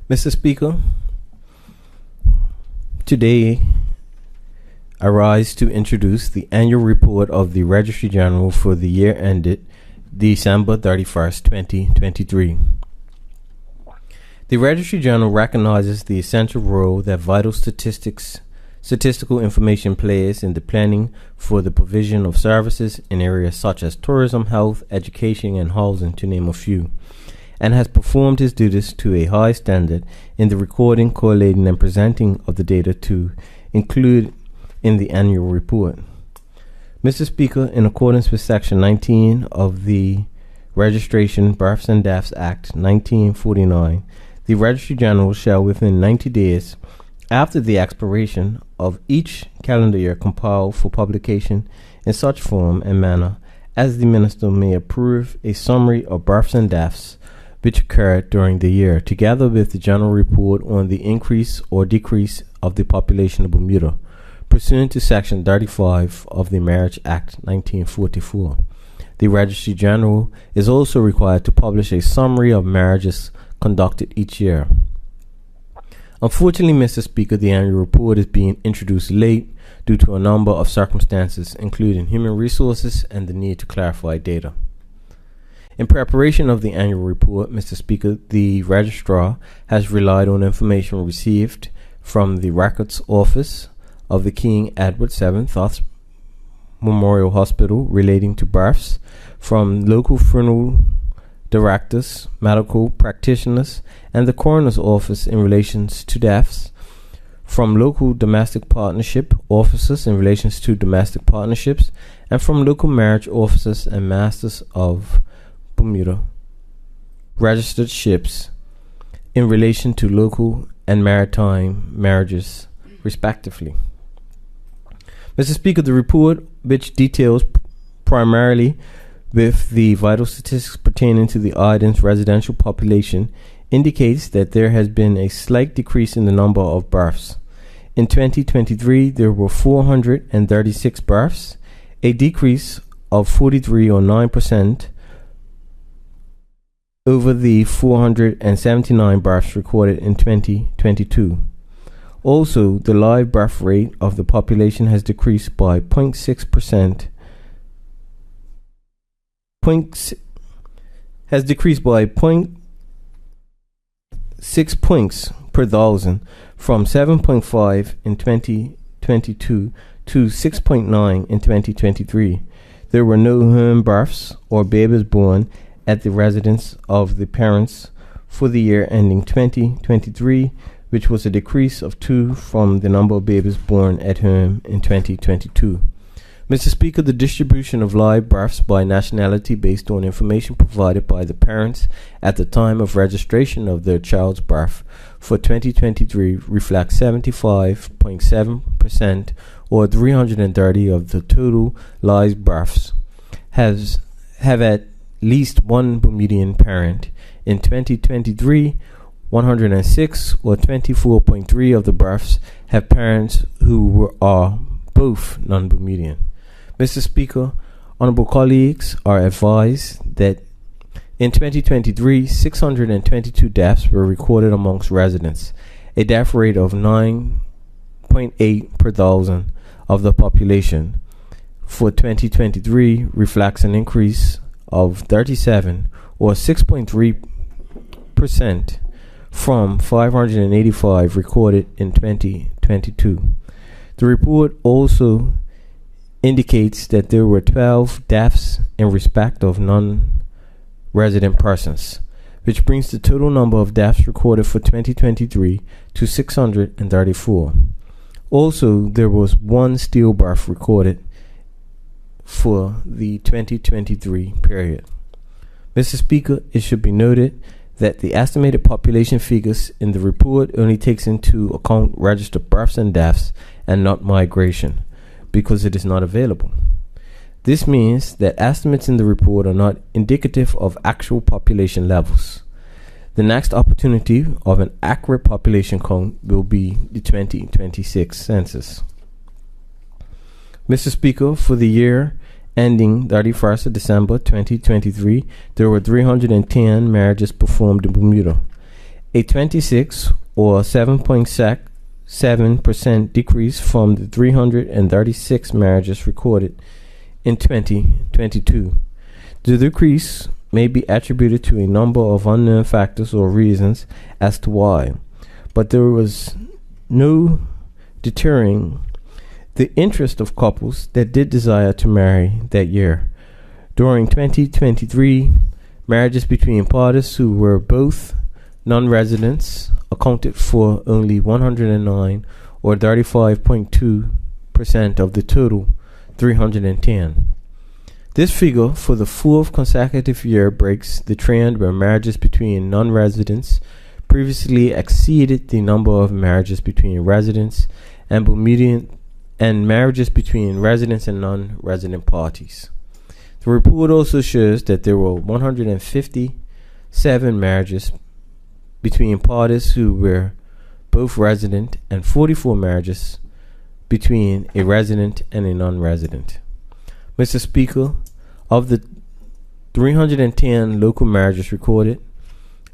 Mr. Speaker, today I rise to introduce the annual report of the Registry General for the year ended December 31st, 2023. The Registry General recognizes the essential role that vital statistical information plays in the planning for the provision of services in areas such as tourism, health, education, and housing, to name a few, and has performed his duties to a high standard in the recording, collating, and presenting of the data to include in the annual report. Mr. Speaker, in accordance with Section 19 of the Registration, Births and Deaths Act 1949, the Registry General shall within 90 days after the expiration of each calendar year compile for publication in such form and manner as the Minister may approve a summary of births and deaths which occurred during the year, together with the general report on the increase or decrease of the population of Bermuda, pursuant to Section 35 of the Marriage Act 1944. The Registry General is also required to publish a summary of marriages conducted each year. Unfortunately, Mr. Speaker, the annual report is being introduced late due to a number of circumstances, including human resources and the need to clarify data. In preparation of the annual report, Mr. Speaker, the Registrar has relied on information received from the Records Office of the King Edward VII Memorial Hospital relating to births, from local funeral directors, medical practitioners, and the coroner's office in relation to deaths, from local domestic partnership officers in relation to domestic partnerships, and from local marriage officers and masters of Bermuda registered ships in relation to local and maritime marriages, respectively. Mr. Speaker, the report, which details primarily with the vital statistics pertaining to the island's residential population, indicates that there has been a slight decrease in the number of births. In 2023, there were 436 births, a decrease of 43 or 9% over the 479 births recorded in 2022. Also, the live birth rate of the population has decreased by 0.6%. Has decreased by 0.6 points per thousand, from 7.5 in 2022 to 6.9 in 2023. There were no home births or babies born at the residence of the parents for the year ending 2023, which was a decrease of 2 from the number of babies born at home in 2022. Mr. Speaker, the distribution of live births by nationality based on information provided by the parents at the time of registration of their child's birth for 2023 reflects 75.7%, or 330 of the total live births have at least one Bermudian parent. In 2023, 106 or 24.3 of the births have parents who are both non-Bermudian. Mr. Speaker, honorable colleagues are advised that in 2023, 622 deaths were recorded amongst residents, a death rate of 9.8 per thousand of the population. For 2023 reflects an increase of 37 or 6.3% from 585 recorded in 2022. The report also indicates that there were 12 deaths in respect of non-resident persons, which brings the total number of deaths recorded for 2023 to 634. Also, there was one stillbirth recorded for the 2023 period. Mr. Speaker, it should be noted that the estimated population figures in the report only takes into account registered births and deaths and not migration, because it is not available. This means that estimates in the report are not indicative of actual population levels. The next opportunity of an accurate population count will be the 2026 census. Mr. Speaker, for the year ending 31st of December 2023, there were 310 marriages performed in Bermuda, a 26 or 7.7% decrease from the 336 marriages recorded in 2022. The decrease may be attributed to a number of unknown factors or reasons as to why, but there was no deterring the interest of couples that did desire to marry that year. During 2023, marriages between parties who were both non-residents accounted for only 109 or 35.2% of the total 310. This figure for the fourth consecutive year breaks the trend where marriages between non-residents previously exceeded the number of marriages between residents and marriages between residents and non-resident parties. The report also shows that there were 157 marriages between parties who were both resident and 44 marriages between a resident and a non-resident. Mr. Speaker, of the 310 local marriages recorded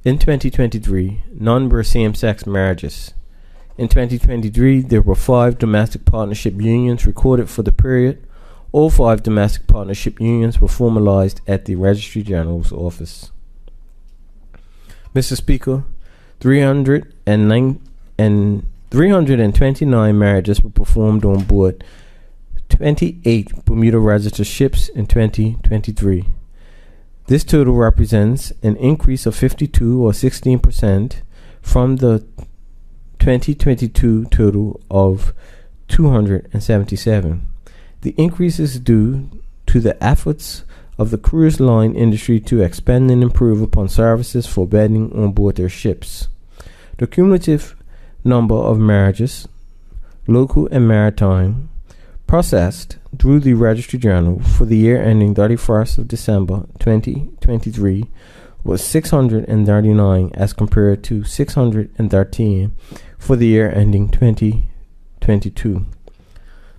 in 2023, none were same-sex marriages. In 2023, there were 5 domestic partnership unions recorded for the period. All 5 domestic partnership unions were formalized at the Registry General's office. Mr. Speaker, 329 marriages were performed on board 28 Bermuda registered ships in 2023. This total represents an increase of 52 or 16% from the 2022 total of 277. The increase is due to the efforts of the cruise line industry to expand and improve upon services for bedding on board their ships. The cumulative number of marriages, local and maritime, processed through the Registry General for the year ending 31st of December 2023 was 639 as compared to 613 for the year ending 2022.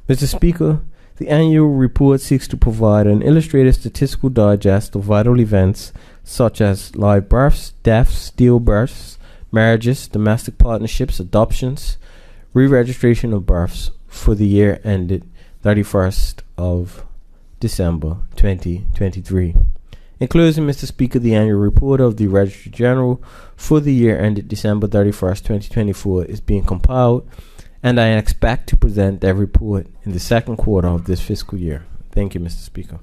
Mr. Speaker, the annual report seeks to provide an illustrated statistical digest of vital events such as live births, deaths, stillbirths, marriages, domestic partnerships, adoptions, re-registration of births for the year ended 31st of December 2023. In closing, Mr. Speaker, the annual report of the Registry General for the year ended December 31st, 2024 is being compiled, and I expect to present that report in the second quarter of this fiscal year. Thank you, Mr. Speaker.